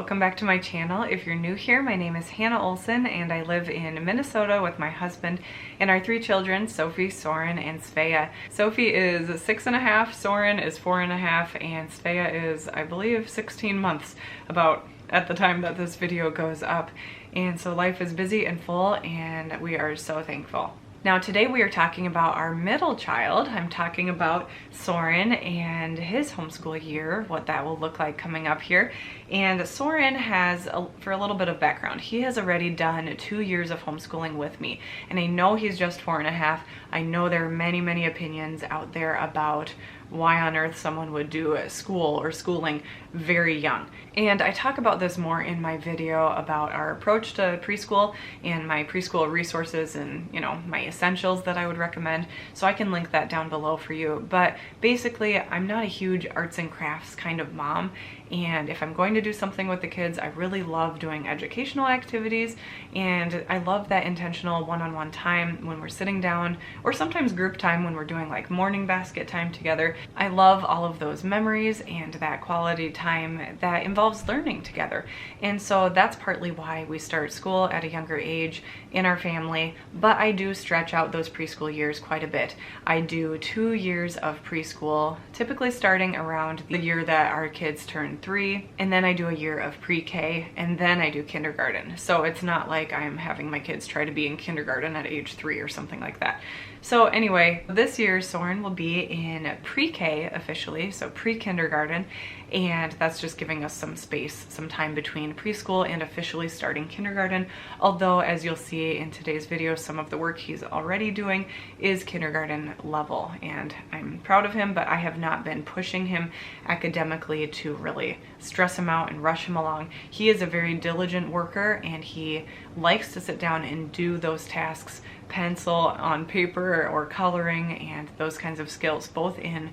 welcome back to my channel. If you're new here, my name is Hannah Olson and I live in Minnesota with my husband and our 3 children, Sophie, Soren, and Svea. Sophie is 6.5, Soren is 4.5, and Svea is, I believe, 16 months about at the time that this video goes up. And so life is busy and full and we are so thankful. Now today we are talking about our middle child. I'm talking about Soren and his homeschool year, what that will look like coming up here. And Soren has, for a little bit of background, he has already done 2 years of homeschooling with me. And I know he's just 4.5. I know there are many opinions out there about why on earth someone would do a school or schooling very young. And I talk about this more in my video about our approach to preschool and my preschool resources and, you know, my essentials that I would recommend. So I can link that down below for you. But basically, I'm not a huge arts and crafts kind of mom. And if I'm going to do something with the kids, I really love doing educational activities. And I love that intentional one-on-one time when we're sitting down, or sometimes group time when we're doing like morning basket time together. I love all of those memories and that quality time that involves learning together. And so that's partly why we start school at a younger age in our family, but I do stretch out those preschool years quite a bit. I do 2 years of preschool, typically starting around the year that our kids turn 3, and then I do a year of pre-K, and then I do kindergarten. So it's not like I'm having my kids try to be in kindergarten at age 3 or something like that. So anyway, this year Soren will be in pre-K officially, so pre-kindergarten, and that's just giving us some space, some time between preschool and officially starting kindergarten. Although, as you'll see in today's video, some of the work he's already doing is kindergarten level, and I'm proud of him, but I have not been pushing him academically to really stress him out and rush him along. He is a very diligent worker, and he likes to sit down and do those tasks, pencil on paper or coloring and those kinds of skills, both in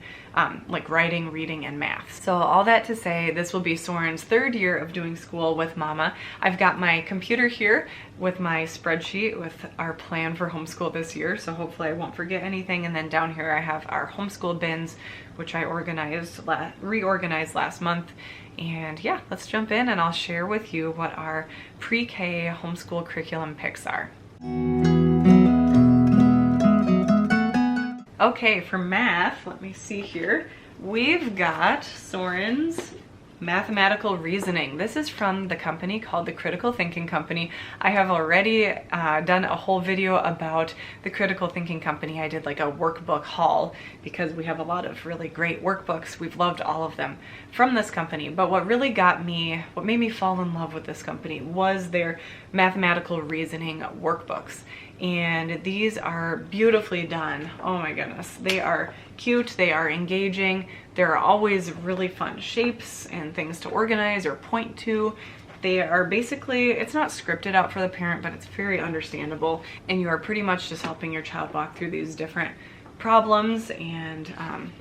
like writing, reading, and math. So all that to say, this will be Soren's 3rd year of doing school with Mama. I've got my computer here with my spreadsheet with our plan for homeschool this year, so hopefully I won't forget anything. And then down here I have our homeschool bins, which I reorganized last month. And yeah, let's jump in and I'll share with you what our pre-K homeschool curriculum picks are. Okay, for math, let me see here. We've got Soren's mathematical reasoning. This is from the company called the Critical Thinking Company. I have already done a whole video about the Critical Thinking Company. I did like a workbook haul because we have a lot of really great workbooks. We've loved all of them from this company. But what really got me, what made me fall in love with this company was their mathematical reasoning workbooks. And these are beautifully done. Oh my goodness. They are cute, they are engaging, there are always really fun shapes and things to organize or point to. They are basically, it's not scripted out for the parent, but it's very understandable. And you are pretty much just helping your child walk through these different problems and,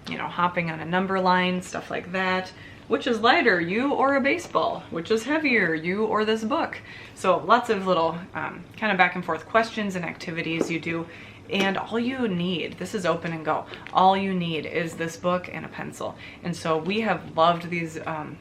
you know, hopping on a number line, stuff like that. Which is lighter, you or a baseball? Which is heavier, you or this book? So lots of little kind of back and forth questions and activities you do. And all you need, this is open and go, all you need is this book and a pencil. And so we have loved these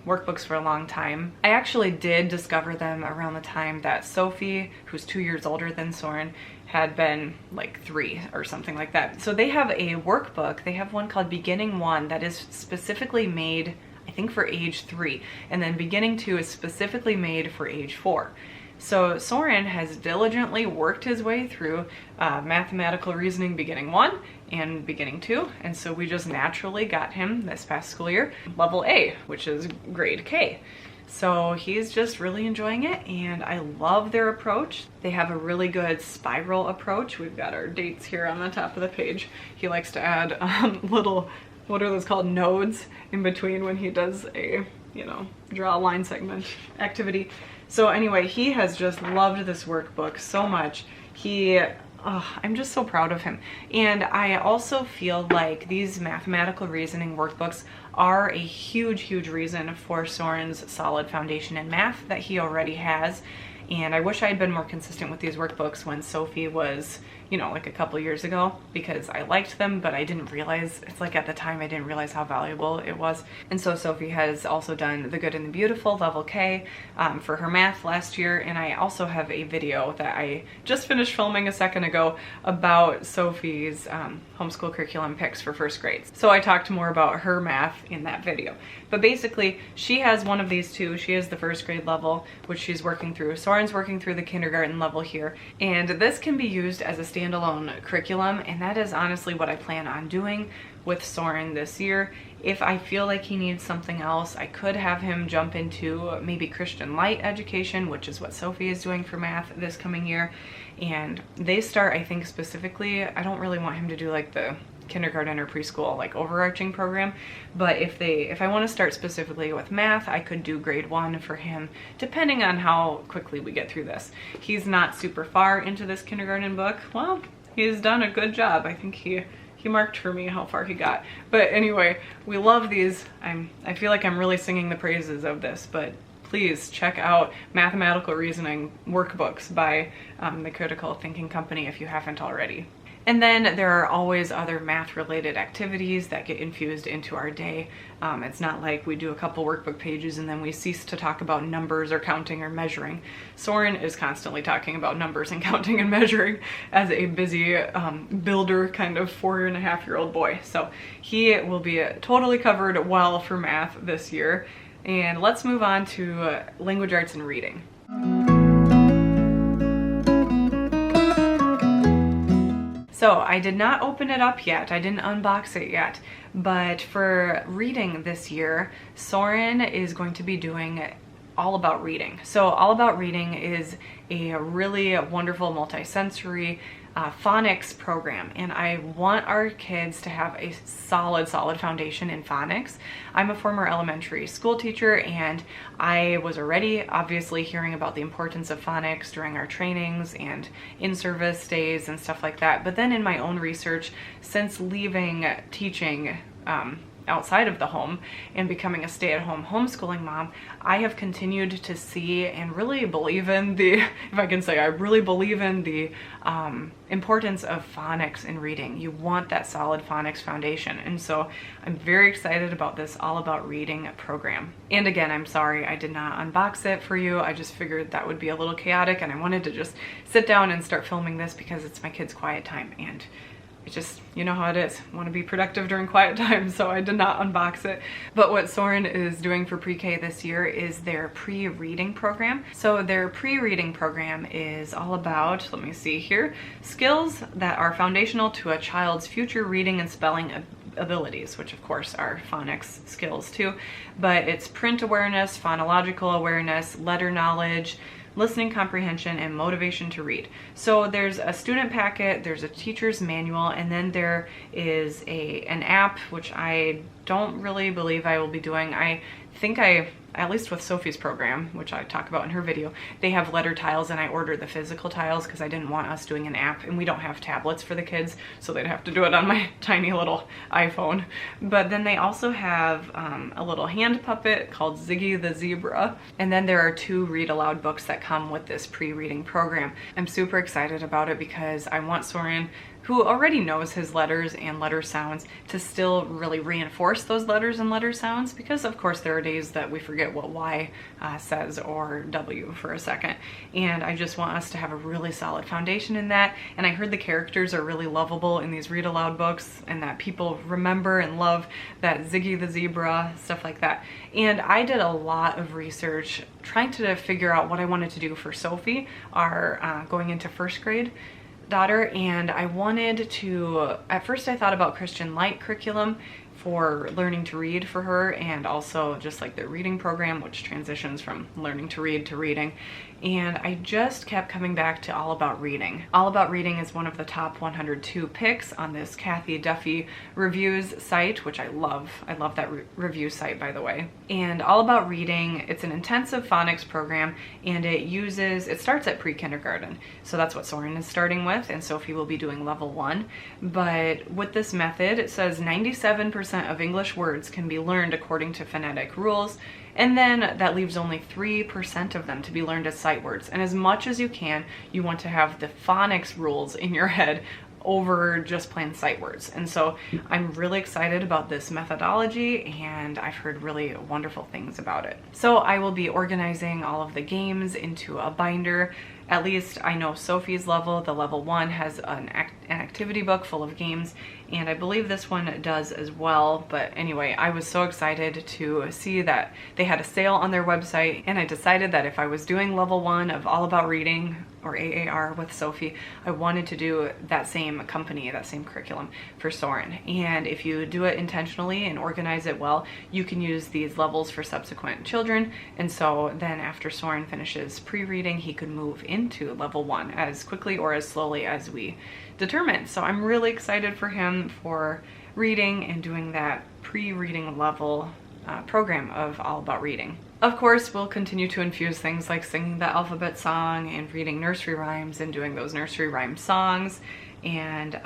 workbooks for a long time. I actually did discover them around the time that Sophie, who's 2 years older than Soren, had been like 3 or something like that. So they have a workbook. They have one called Beginning 1 that is specifically made, I think, for age 3. And then Beginning 2 is specifically made for age 4. So Soren has diligently worked his way through mathematical reasoning Beginning 1 and Beginning 2, and so we just naturally got him this past school year level A, which is grade K. So he's just really enjoying it, and I love their approach. They have a really good spiral approach. We've got our dates here on the top of the page. He likes to add little, what are those called, nodes in between when he does a, you know, draw a line segment activity. So anyway, he has just loved this workbook so much. I'm just so proud of him. And I also feel like these mathematical reasoning workbooks are a huge reason for Soren's solid foundation in math that he already has. And I wish I had been more consistent with these workbooks when Sophie was, you know, like a couple years ago, because I liked them, but I didn't realize, it's like at the time I didn't realize how valuable it was. And so Sophie has also done The Good and the Beautiful, Level K, for her math last year. And I also have a video that I just finished filming a second ago about Sophie's homeschool curriculum picks for first grades. So I talked more about her math in that video. But basically, she has one of these two. She has the first grade level, which she's working through. Soren's working through the kindergarten level here. And this can be used as a standalone curriculum, and that is honestly what I plan on doing with Soren this year. If I feel like he needs something else, I could have him jump into maybe Christian Light education, which is what Sophie is doing for math this coming year. And they start, I think specifically, I don't really want him to do like the kindergarten or preschool like overarching program, but if I want to start specifically with math, I could do grade 1 for him, depending on how quickly we get through this. He's not super far into this kindergarten book. Well, he's done a good job. I think he marked for me how far he got. But anyway, we love these. I feel like I'm really singing the praises of this, but please check out Mathematical Reasoning workbooks by the Critical Thinking Company if you haven't already. And then there are always other math-related activities that get infused into our day. It's not like we do a couple workbook pages and then we cease to talk about numbers or counting or measuring. Soren is constantly talking about numbers and counting and measuring as a busy builder kind of 4.5-year-old boy. So he will be totally covered well for math this year. And let's move on to language arts and reading. So I did not open it up yet, I didn't unbox it yet, but for reading this year, Soren is going to be doing All About Reading. So All About Reading is a really wonderful multisensory phonics program, and I want our kids to have a solid foundation in phonics. I'm a former elementary school teacher, and I was already obviously hearing about the importance of phonics during our trainings and in-service days and stuff like that. But then in my own research, since leaving teaching outside of the home and becoming a stay-at-home homeschooling mom, I have continued to see and really believe in the, if I can say, I really believe in the importance of phonics in reading. You want that solid phonics foundation. And so I'm very excited about this All About Reading program. And again, I'm sorry I did not unbox it for you. I just figured that would be a little chaotic, and I wanted to just sit down and start filming this because it's my kids' quiet time, and it's just, you know how it is. I want to be productive during quiet time, so I did not unbox it. But what Soren is doing for pre-K this year is their pre-reading program. So their pre-reading program is all about, let me see here, skills that are foundational to a child's future reading and spelling abilities, which of course are phonics skills too. But it's print awareness, phonological awareness, letter knowledge, listening comprehension, and motivation to read. So there's a student packet, there's a teacher's manual, and then there is an app, which I don't really believe I will be doing. I think at least with Sophie's program, which I talk about in her video, they have letter tiles, and I ordered the physical tiles because I didn't want us doing an app, and we don't have tablets for the kids, so they'd have to do it on my tiny little iPhone. But then they also have a little hand puppet called Ziggy the Zebra, and then there are 2 read aloud books that come with this pre-reading program. I'm super excited about it because I want Soren, who already knows his letters and letter sounds, to still really reinforce those letters and letter sounds, because of course there are days that we forget what Y says or W for a second. And I just want us to have a really solid foundation in that. And I heard the characters are really lovable in these read aloud books, and that people remember and love that Ziggy the Zebra, stuff like that. And I did a lot of research trying to figure out what I wanted to do for Sophie, our going into first grade daughter, and I wanted to, at first I thought about Christian Light curriculum for learning to read for her, and also just like the reading program, which transitions from learning to read to reading. And I just kept coming back to All About Reading. All About Reading is one of the top 102 picks on this Kathy Duffy reviews site, which I love. I love that review site, by the way. And All About Reading, it's an intensive phonics program, and it starts at pre-kindergarten. So that's what Soren is starting with, and Sophie will be doing level 1. But with this method, it says 97% 100% of English words can be learned according to phonetic rules, and then that leaves only 3% of them to be learned as sight words. And as much as you can, you want to have the phonics rules in your head over just plain sight words. And so I'm really excited about this methodology, and I've heard really wonderful things about it. So I will be organizing all of the games into a binder. At least I know Sophie's level, the level 1, has an activity book full of games, and I believe this one does as well. But anyway, I was so excited to see that they had a sale on their website, and I decided that if I was doing level 1 of All About Reading, or AAR, with Sophie, I wanted to do that same company, that same curriculum for Soren. And if you do it intentionally and organize it well, you can use these levels for subsequent children. And so then after Soren finishes pre-reading, he could move into level 1 as quickly or as slowly as we determine. So I'm really excited for him for reading and doing that pre-reading level program of All About Reading. Of course, we'll continue to infuse things like singing the alphabet song and reading nursery rhymes and doing those nursery rhyme songs, and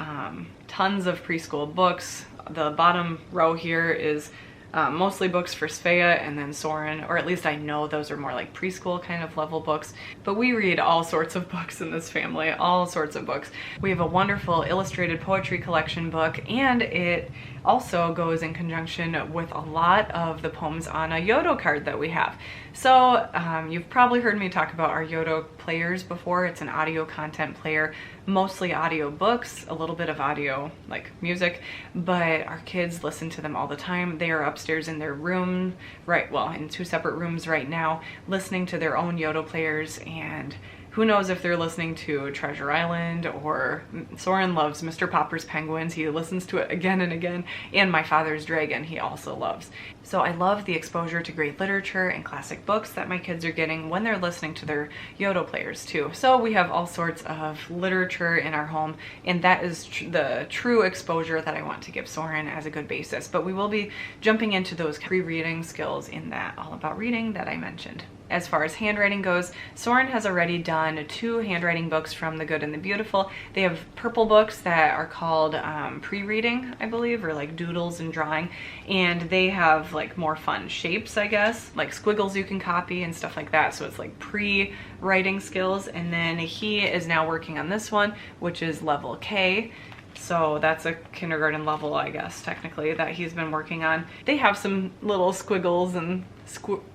tons of preschool books. The bottom row here is mostly books for Svea and then Soren, or at least I know those are more like preschool kind of level books. But we read all sorts of books in this family, all sorts of books. We have a wonderful illustrated poetry collection book, and it also goes in conjunction with a lot of the poems on a Yodo card that we have. So you've probably heard me talk about our Yodo players before. It's an audio content player, mostly audio books, a little bit of audio like music, but our kids listen to them all the time. They are upstairs in their room, in 2 separate rooms right now, listening to their own Yodo players, and who knows if they're listening to Treasure Island, or Soren loves Mr. Popper's Penguins. He listens to it again and again, and My Father's Dragon he also loves. So I love the exposure to great literature and classic books that my kids are getting when they're listening to their Yodo players too. So we have all sorts of literature in our home, and that is the true exposure that I want to give Soren as a good basis. But we will be jumping into those pre-reading skills in that All About Reading that I mentioned. As far as handwriting goes, Soren has already done 2 handwriting books from The Good and the Beautiful. They have purple books that are called pre-reading, I believe, or like doodles and drawing, and they have like more fun shapes, I guess, like squiggles you can copy and stuff like that. So it's like pre-writing skills. And then he is now working on this one, which is level K. So that's a kindergarten level, I guess, technically, that he's been working on. They have some little squiggles and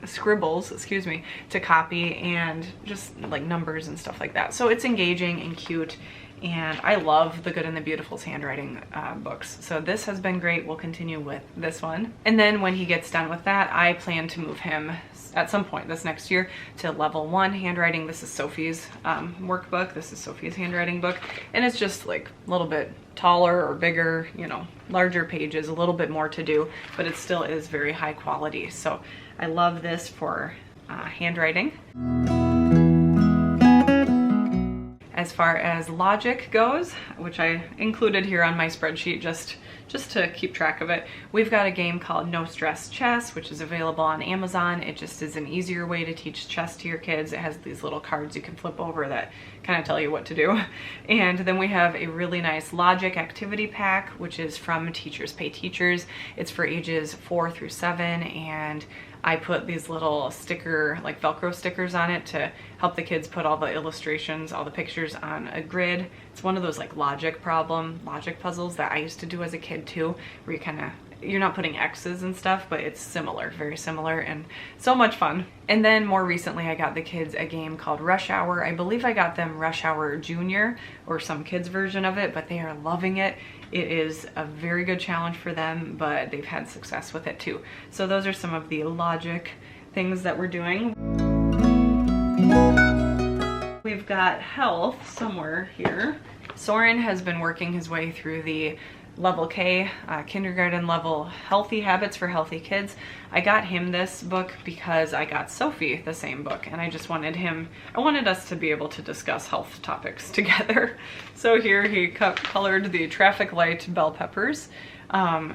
scribbles, to copy, and just like numbers and stuff like that. So it's engaging and cute, and I love The Good and the Beautiful's handwriting books. So this has been great. We'll continue with this one. And then when he gets done with that, I plan to move him at some point this next year to level 1 handwriting. This is Sophie's workbook. This is Sophie's handwriting book, and it's just like a little bit taller or bigger, larger pages, a little bit more to do, but it still is very high quality. So I love this for handwriting. As far as logic goes, which I included here on my spreadsheet just to keep track of it, we've got a game called No Stress Chess, which is available on Amazon. It just is an easier way to teach chess to your kids. It has these little cards you can flip over that kind of tell you what to do. And then we have a really nice logic activity pack, which is from Teachers Pay Teachers. It's for ages 4 through 7, and I put these little sticker, like Velcro stickers on it to help the kids put all the illustrations, all the pictures on a grid. It's one of those like logic puzzles that I used to do as a kid too, where you're not putting X's and stuff, but it's similar, very similar, and so much fun. And then more recently, I got the kids a game called Rush Hour. I believe I got them Rush Hour Junior or some kids version of it, but they are loving it. It is a very good challenge for them, but they've had success with it too. So those are some of the logic things that we're doing. We've got health somewhere here. Soren has been working his way through the level K, kindergarten level healthy habits for healthy kids. I got him this book because I got Sophie the same book, and I wanted us to be able to discuss health topics together. So here he colored the traffic light bell peppers.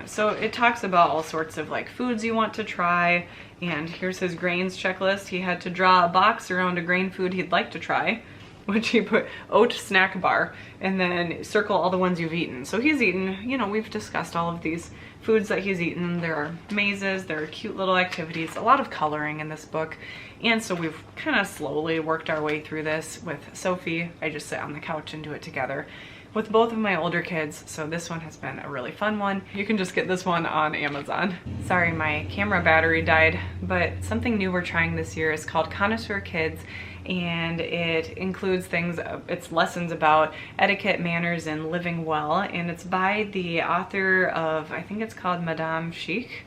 So it talks about all sorts of like foods you want to try, and here's his grains checklist. He had to draw a box around a grain food he'd like to try. which he put oat snack bar, and then circle all the ones you've eaten. So he's eaten, you know, we've discussed all of these foods that he's eaten. There are mazes, there are cute little activities, a lot of coloring in this book. And so we've kind of slowly worked our way through this with Sophie. I just sit on the couch and do it together with both of my older kids, so this one has been a really fun one. You can just get this one on Amazon. Sorry, my camera battery died, but something new we're trying this year is called Connoisseur Kids, and it includes things, it's lessons about etiquette, manners, and living well, and it's by the author of, I think it's called Madame Chic.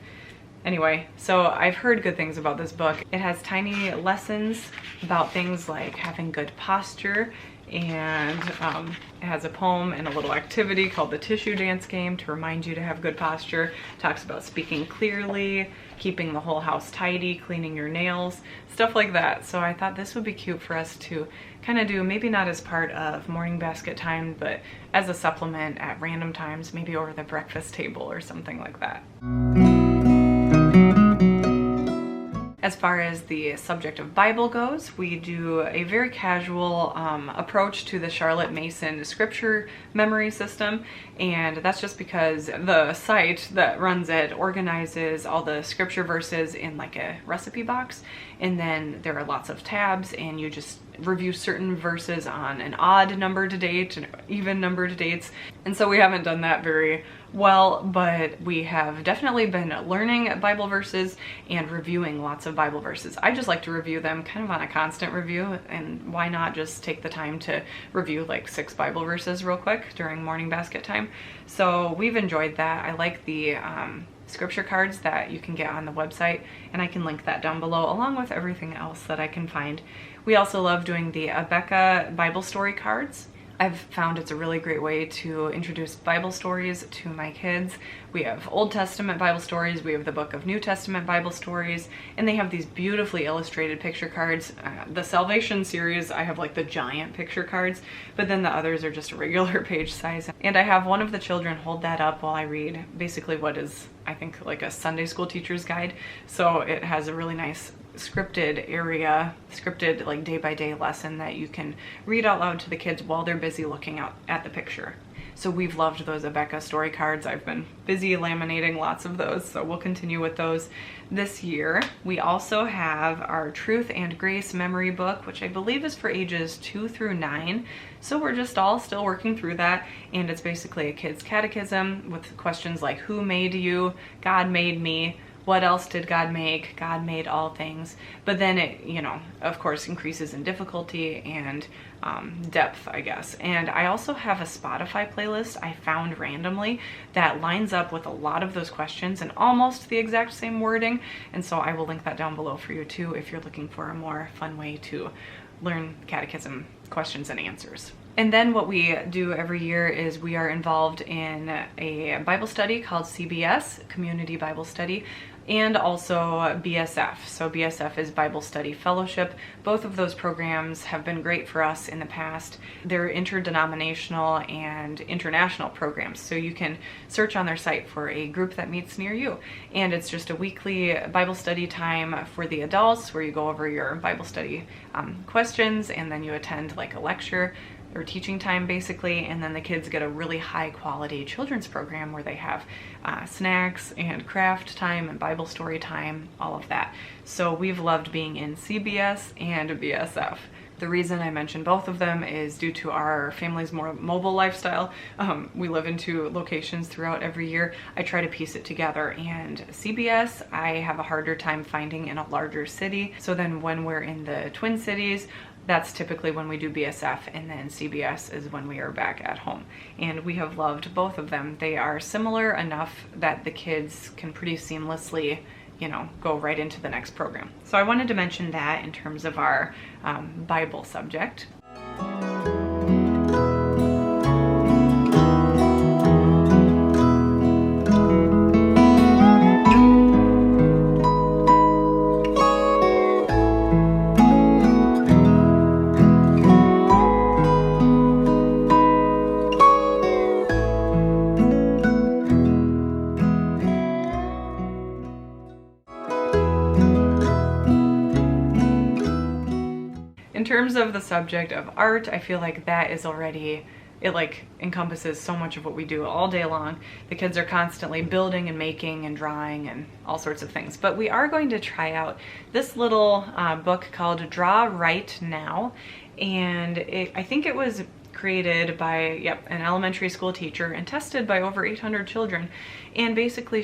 Anyway, so I've heard good things about this book. It has tiny lessons about things like having good posture, and it has a poem and a little activity called the tissue dance game to remind you to have good posture. It talks about speaking clearly, keeping the whole house tidy, cleaning your nails, stuff like that. So I thought this would be cute for us to kind of do, maybe not as part of morning basket time, but as a supplement at random times, maybe over the breakfast table or something like that. As far as the subject of Bible goes, we do a very casual approach to the Charlotte Mason scripture memory system, and that's just because the site that runs it organizes all the scripture verses in like a recipe box, and then there are lots of tabs, and you just review certain verses on an odd numbered date and even numbered dates. And so we haven't done that very well, but we have definitely been learning Bible verses and reviewing lots of Bible verses. I just like to review them kind of on a constant review, and why not just take the time to review like 6 Bible verses real quick during morning basket time. So we've enjoyed that. I like the scripture cards that you can get on the website, and I can link that down below along with everything else that I can find. We also love doing the Abeka Bible story cards. I've found it's a really great way to introduce Bible stories to my kids. We have Old Testament Bible stories, we have the Book of New Testament Bible stories, and they have these beautifully illustrated picture cards. The Salvation series, I have like the giant picture cards, but then the others are just a regular page size. And I have one of the children hold that up while I read basically what is, I think, like a Sunday school teacher's guide. So it has a really nice scripted area, scripted like day-by-day lesson that you can read out loud to the kids while they're busy looking out at the picture. So we've loved those Abeka story cards. I've been busy laminating lots of those, so we'll continue with those this year. We also have our Truth and Grace memory book, which I believe is for ages 2 through 9. So we're just all still working through that, and it's basically a kid's catechism with questions like, who made you? God made me. What else did God make? God made all things. But then it, you know, of course, increases in difficulty and depth, I guess. And I also have a Spotify playlist I found randomly that lines up with a lot of those questions and almost the exact same wording. And so I will link that down below for you too if you're looking for a more fun way to learn catechism questions and answers. And then what we do every year is we are involved in a Bible study called CBS, Community Bible Study, and also BSF. So BSF is Bible Study Fellowship. Both of those programs have been great for us in the past. They're interdenominational and international programs. So you can search on their site for a group that meets near you. And it's just a weekly Bible study time for the adults where you go over your Bible study questions, and then you attend like a lecture or teaching time basically, and then the kids get a really high quality children's program where they have snacks and craft time and Bible story time, all of that. So we've loved being in CBS and BSF. The reason I mention both of them is due to our family's more mobile lifestyle. We live in 2 locations throughout every year. I try to piece it together, and CBS I have a harder time finding in a larger city. So then when we're in the Twin Cities, that's typically when we do BSF, and then CBS is when we are back at home. And we have loved both of them. They are similar enough that the kids can pretty seamlessly, you know, go right into the next program. So I wanted to mention that in terms of our Bible subject. In terms of the subject of art, I feel like that is already, it like encompasses so much of what we do all day long. The kids are constantly building and making and drawing and all sorts of things. But we are going to try out this little book called Draw Right Now. And I think it was created by an elementary school teacher and tested by over 800 children. And basically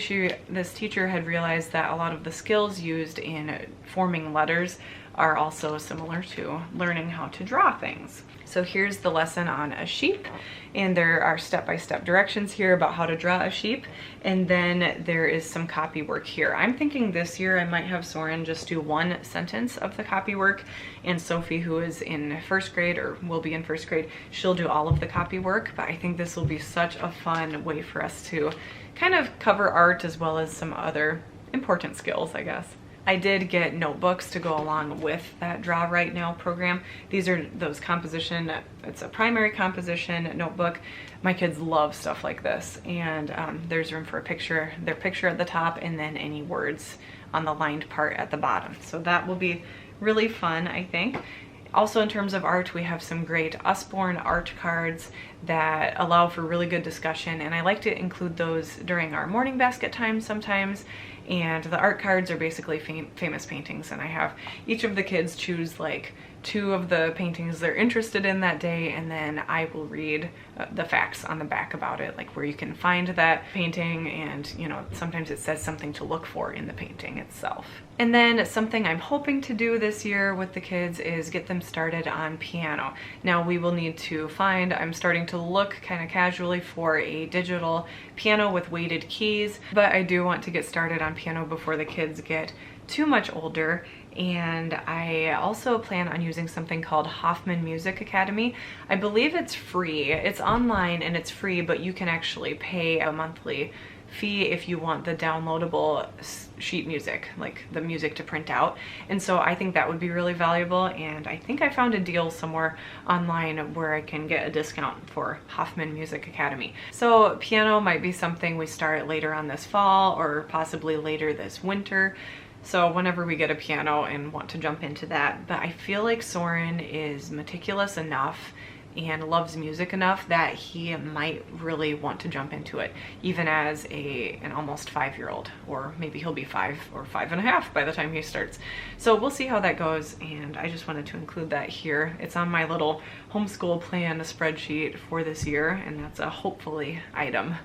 this teacher had realized that a lot of the skills used in forming letters are also similar to learning how to draw things. So here's the lesson on a sheep, and there are step-by-step directions here about how to draw a sheep, and then there is some copy work here. I'm thinking this year I might have Soren just do one sentence of the copy work, and Sophie, who is in first grade or will be in first grade, she'll do all of the copy work. But I think this will be such a fun way for us to kind of cover art as well as some other important skills, I guess. I did get notebooks to go along with that Draw Right Now program. These are those composition, it's a primary composition notebook. My kids love stuff like this, and there's room for their picture at the top, and then any words on the lined part at the bottom. So that will be really fun, I think. Also, in terms of art, we have some great Usborne art cards that allow for really good discussion, and I like to include those during our morning basket time sometimes. And the art cards are basically famous paintings, and I have each of the kids choose like 2 of the paintings they're interested in that day, and then I will read the facts on the back about it, like where you can find that painting, and you know, sometimes it says something to look for in the painting itself. And then something I'm hoping to do this year with the kids is get them started on piano. Now we will need to I'm starting to look kind of casually for a digital piano with weighted keys, but I do want to get started on piano before the kids get too much older. And I also plan on using something called Hoffman Music Academy. I believe it's free. It's online and it's free, but you can actually pay a monthly fee if you want the downloadable sheet music, like the music to print out. And so I think that would be really valuable, and I think I found a deal somewhere online where I can get a discount for Hoffman Music Academy. So piano might be something we start later on this fall or possibly later this winter. So whenever we get a piano and want to jump into that. But I feel like Soren is meticulous enough and loves music enough that he might really want to jump into it, even as an almost 5-year-old, or maybe he'll be 5 or 5.5 by the time he starts. So we'll see how that goes, and I just wanted to include that here. It's on my little homeschool plan spreadsheet for this year, and that's a hopefully item.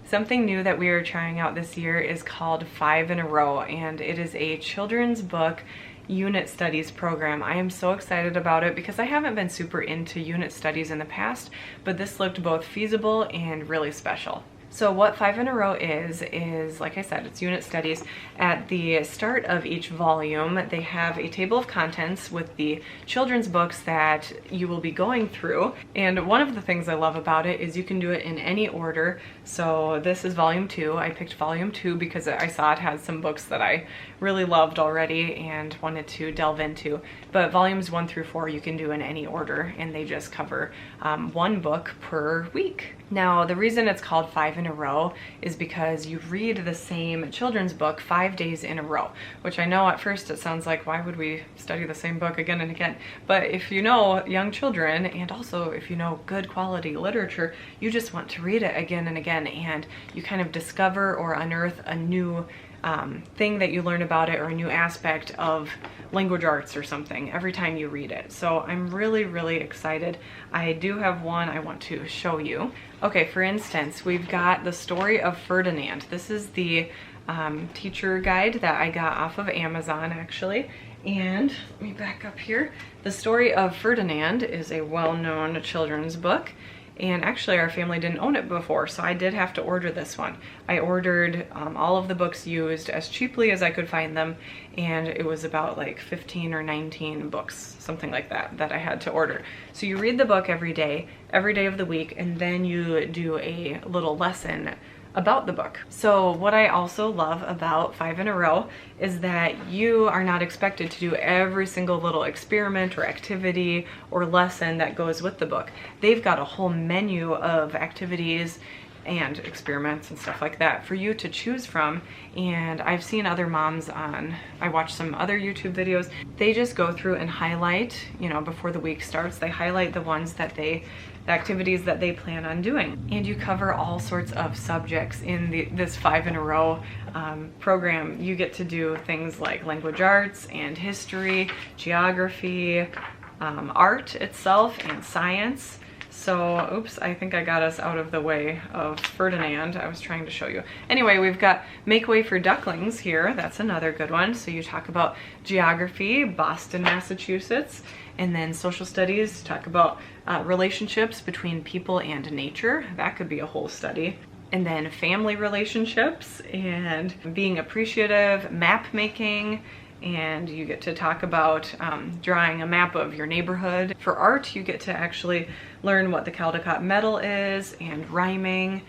Something new that we are trying out this year is called 5 in a Row, and it is a children's book unit studies program. I am so excited about it because I haven't been super into unit studies in the past, but this looked both feasible and really special. So what 5 in a Row is like I said, it's unit studies. At the start of each volume, they have a table of contents with the children's books that you will be going through. And one of the things I love about it is you can do it in any order. So this is volume 2. I picked volume 2 because I saw it has some books that I really loved already and wanted to delve into. But volumes 1 through 4 you can do in any order, and they just cover one book per week. Now, the reason it's called 5 in a Row is because you read the same children's book 5 days in a row, which I know at first it sounds like, why would we study the same book again and again? But if you know young children, and also if you know good quality literature, you just want to read it again and again, and you kind of discover or unearth a new thing that you learn about it, or a new aspect of language arts or something every time you read it. So I'm really, really excited. I do have one I want to show you. Okay, for instance, we've got the story of Ferdinand. This is the teacher guide that I got off of Amazon, actually. And let me back up here. The story of Ferdinand is a well-known children's book. And actually our family didn't own it before, so I did have to order this one. I ordered all of the books used as cheaply as I could find them, and it was about like 15 or 19 books, something like that, that I had to order. So you read the book every day of the week, and then you do a little lesson about the book. So what I also love about 5 in a Row is that you are not expected to do every single little experiment or activity or lesson that goes with the book. They've got a whole menu of activities and experiments and stuff like that for you to choose from. And I've seen other moms I watched some other YouTube videos, they just go through and highlight, you know, before the week starts, they highlight the ones that the activities that they plan on doing. And you cover all sorts of subjects in this 5 in a Row program. You get to do things like language arts and history, geography, art itself, and science. So, oops, I think I got us out of the way of Ferdinand. I was trying to show you. Anyway, we've got Make Way for Ducklings here. That's another good one. So you talk about geography, Boston, Massachusetts, and then social studies, talk about relationships between people and nature. That could be a whole study. And then family relationships and being appreciative, map making, and you get to talk about drawing a map of your neighborhood. For art, you get to actually learn what the Caldecott medal is and rhyming,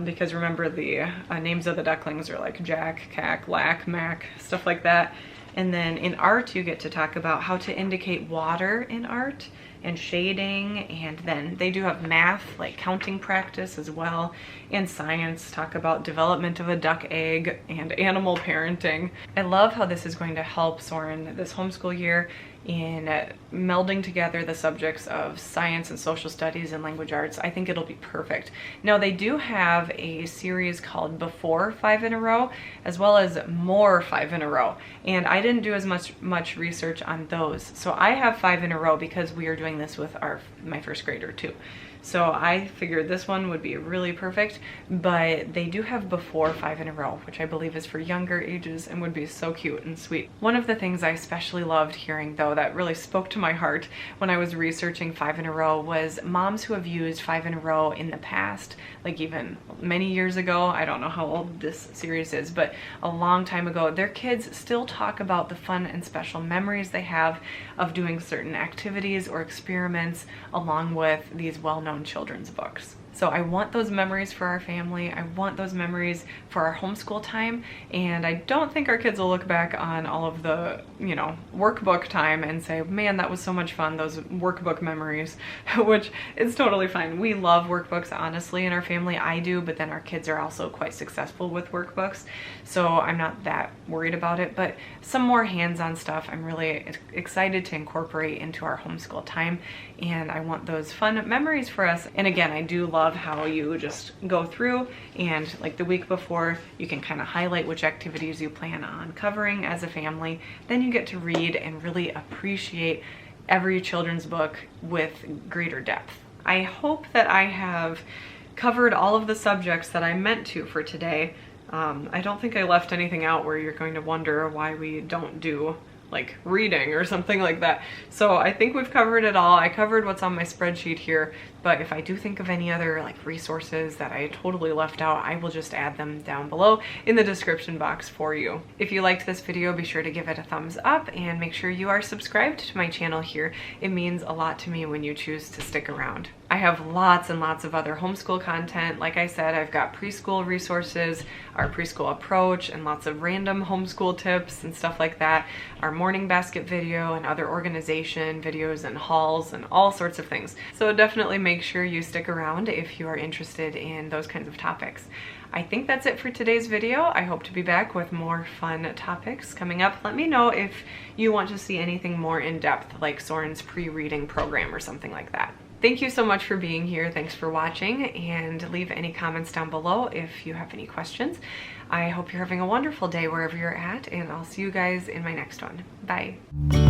because remember the names of the ducklings are like Jack, Cack, Lack, Mac, stuff like that. And then in art, you get to talk about how to indicate water in art and shading, and then they do have math, like counting practice as well, and science, talk about development of a duck egg and animal parenting. I love how this is going to help Soren this homeschool year in melding together the subjects of science and social studies and language arts. I think it'll be perfect. Now, they do have a series called Before 5 in a Row, as well as More 5 in a Row, and I didn't do as much research on those. So I have 5 in a Row because we are doing this with my first grader too. So I figured this one would be really perfect, but they do have Before 5 in a Row, which I believe is for younger ages and would be so cute and sweet. One of the things I especially loved hearing, though, that really spoke to my heart when I was researching 5 in a Row was moms who have used 5 in a Row in the past, like even many years ago. I don't know how old this series is, but a long time ago, their kids still talk about the fun and special memories they have of doing certain activities or experiments along with these well-known children's books. So I want those memories for our family. I want those memories for our homeschool time. And I don't think our kids will look back on all of the, you know, workbook time and say, man, that was so much fun, those workbook memories, which is totally fine. We love workbooks, honestly, in our family. I do, but then our kids are also quite successful with workbooks. So I'm not that worried about it, but some more hands-on stuff I'm really excited to incorporate into our homeschool time. And I want those fun memories for us. And again, I do love how you just go through and like the week before you can kind of highlight which activities you plan on covering as a family. Then you get to read and really appreciate every children's book with greater depth. I hope that I have covered all of the subjects that I meant to for today. I don't think I left anything out where you're going to wonder why we don't do like reading or something like that. So I think we've covered it all. I covered what's on my spreadsheet here, but if I do think of any other like resources that I totally left out, I will just add them down below in the description box for you. If you liked this video, be sure to give it a thumbs up and make sure you are subscribed to my channel here. It means a lot to me when you choose to stick around. I have lots and lots of other homeschool content. Like I said, I've got preschool resources, our preschool approach, and lots of random homeschool tips and stuff like that, our morning basket video and other organization videos and hauls and all sorts of things. So definitely make sure you stick around if you are interested in those kinds of topics. I think that's it for today's video. I hope to be back with more fun topics coming up. Let me know if you want to see anything more in depth, like Soren's pre-reading program or something like that. Thank you so much for being here. Thanks for watching, and leave any comments down below if you have any questions. I hope you're having a wonderful day wherever you're at, and I'll see you guys in my next one. Bye.